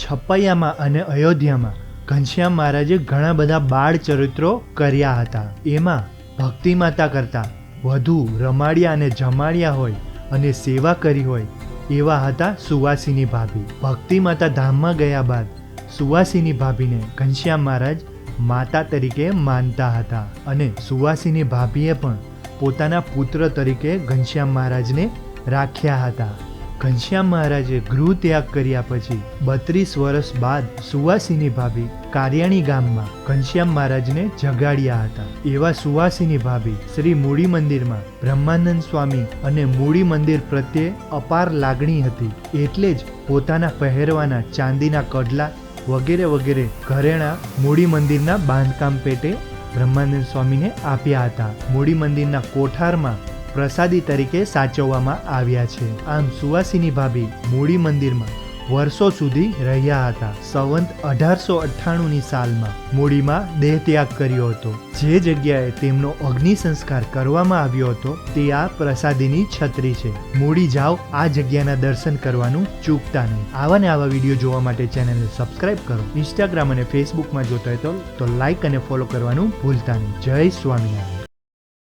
છપૈયામાં અને અયોધ્યામાં ઘનશ્યામ મહારાજે ઘણા બધા બાળ ચરિત્રો કર્યા હતા. એમાં ભક્તિ માતા કરતાં વધુ રમાડિયા અને જમાડિયા હોય અને સેવા કરી હોય એવા હતા સુવાસિની ભાભી. ભક્તિ માતા ધામમાં ગયા બાદ સુવાસિની ભાભીને ઘનશ્યામ મહારાજ માતા તરીકે માનતા હતા અને સુવાસિની ભાભીએ પણ પોતાના પુત્ર તરીકે ઘનશ્યામ મહારાજને રાખ્યા હતા. ઘનશ્યામ મહારાજે ગૃહ ત્યાગ કર્યા પછી 32 વર્ષ બાદ સુવાસિની ભાભી કારિયાણી ગામમાં ઘનશ્યામ મહારાજને જગાડ્યા હતા. એવા સુવાસિની ભાભી શ્રી મૂડી મંદિરમાં બ્રહ્માનંદ સ્વામી અને મૂડી મંદિર પ્રત્યે અપાર લાગણી હતી, એટલે જ પોતાના પહેરવાના ચાંદીના કડલા વગેરે વગેરે ઘરેણાં મૂડી મંદિરના બાંધકામ પેટે બ્રહ્માનંદ સ્વામીને આપ્યા હતા. મૂડી મંદિરના કોઠારમાં પ્રસાદી તરીકે સાચવવામાં આવ્યા છે. આમ સુવાસિની ભાભી મૂડી મંદિરમાં વર્ષો સુધી રહ્યા હતા. સંવંત 1898ની સાલમાં મૂડીમાં દેહ ત્યાગ કર્યો હતો. જે જગ્યાએ તેમનો અગ્નિ સંસ્કાર કરવામાં આવ્યો હતો તે આ પ્રસાદીની છત્રી છે. મૂડી જાઓ, આ જગ્યાના દર્શન કરવાનું ચૂકતા નહીં. આવા ને આવા વિડીયો જોવા માટે ચેનલને સબસ્ક્રાઇબ કરો. ઇન્સ્ટાગ્રામ અને ફેસબુકમાં જોતા હોય તો લાઇક અને ફોલો કરવાનું ભૂલતા નહીં. જય સ્વામિનારાયણ.